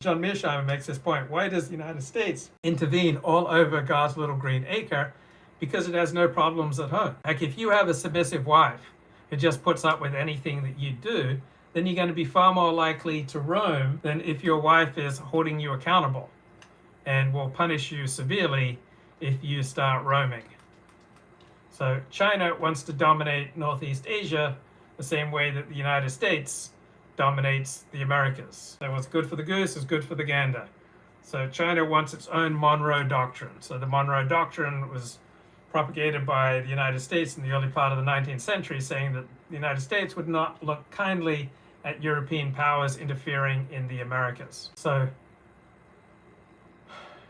John Mearsheimer makes this point. Why does the United States intervene all over God's little green acre? Because it has no problems at home. Like if you have a submissive wife who just puts up with anything that you do, then you're going to be far more likely to roam than if your wife is holding you accountable and will punish you severely if you start roaming. So China wants to dominate Northeast Asia the same way that the United States dominates the Americas. So what's good for the goose is good for the gander. So China wants its own Monroe Doctrine. So the Monroe Doctrine was propagated by the United States in the early part of the 19th century, saying that the United States would not look kindly at European powers interfering in the Americas. So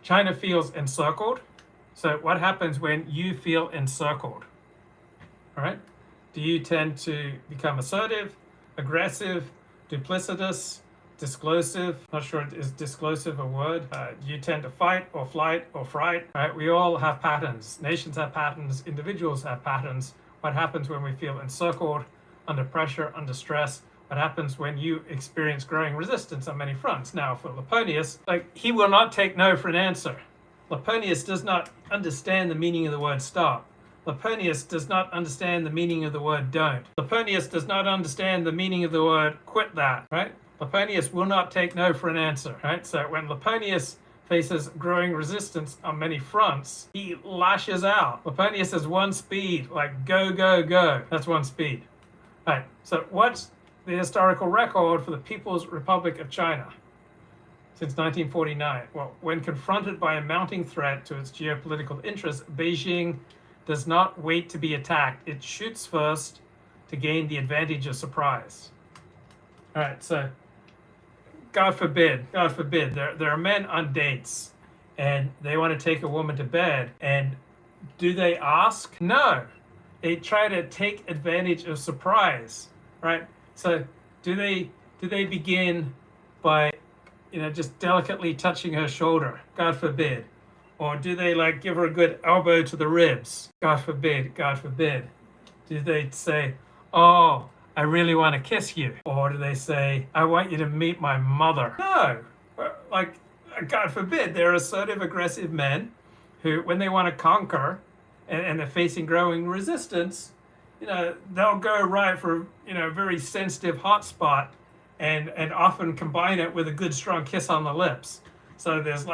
China feels encircled. So what happens when you feel encircled? All right? Do you tend to become assertive, aggressive, duplicitous, disclosive? Not sure, is disclosive a word? Do you tend to fight or flight or fright? Right? We all have patterns. Nations have patterns. Individuals have patterns. What happens when we feel encircled, under pressure, under stress? What happens when you experience growing resistance on many fronts? Now, for Laponius, he will not take no for an answer. Laponius does not understand the meaning of the word stop. Laponius does not understand the meaning of the word don't. Laponius does not understand the meaning of the word quit that, right? Laponius will not take no for an answer, right? So when Laponius faces growing resistance on many fronts, he lashes out. Laponius has one speed, like go, go, go. That's one speed. Right, so what's the historical record for the People's Republic of China since 1949? Well, when confronted by a mounting threat to its geopolitical interests, Beijing does not wait to be attacked. It shoots first to gain the advantage of surprise. All right, so God forbid, there are men on dates and they want to take a woman to bed, and do they ask? No, they try to take advantage of surprise, right? So do they begin by, just delicately touching her shoulder? God forbid. Or do they give her a good elbow to the ribs? God forbid, God forbid. Do they say, oh, I really want to kiss you? Or do they say, I want you to meet my mother? No, God forbid. There are assertive, aggressive men who, when they want to conquer and they're facing growing resistance, they'll go right for, a very sensitive hot spot and often combine it with a good strong kiss on the lips. So there's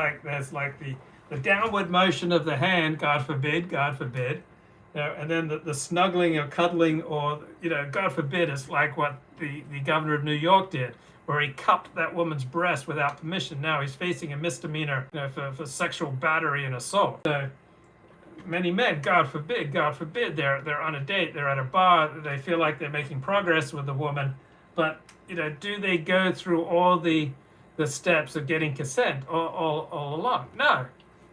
the downward motion of the hand, God forbid, and then the snuggling or cuddling, or, God forbid, is like what the governor of New York did, where he cupped that woman's breast without permission. Now he's facing a misdemeanor for sexual battery and assault. So many men, God forbid, they're on a date, they're at a bar, they feel like they're making progress with the woman, but, do they go through all the steps of getting consent all along? No.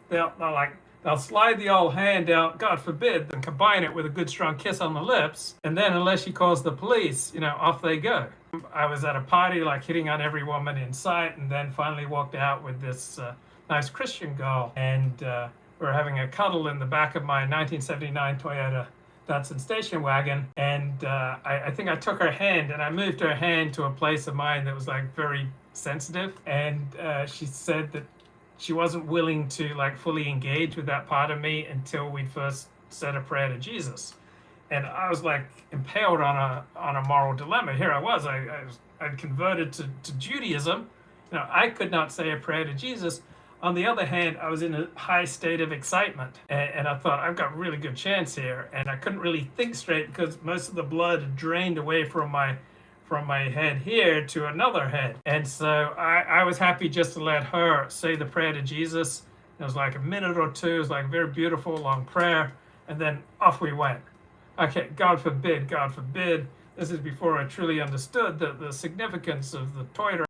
They'll slide the old hand out, God forbid, and combine it with a good strong kiss on the lips, and then unless she calls the police, off they go. I was at a party, hitting on every woman in sight, and then finally walked out with this nice Christian girl, and we were having a cuddle in the back of my 1979 Toyota Datsun station wagon, and I think I took her hand, and I moved her hand to a place of mine that was very sensitive, and she said that she wasn't willing to fully engage with that part of me until we'd first said a prayer to Jesus. And I was impaled on a moral dilemma. Here I was, I'd converted to Judaism. I could not say a prayer to Jesus. On the other hand, I was in a high state of excitement, and I thought, I've got a really good chance here. And I couldn't really think straight because most of the blood had drained away from my head here to another head. And so I was happy just to let her say the prayer to Jesus. It was a minute or two. It was a very beautiful, long prayer. And then off we went. Okay, God forbid. This is before I truly understood the significance of the Toyota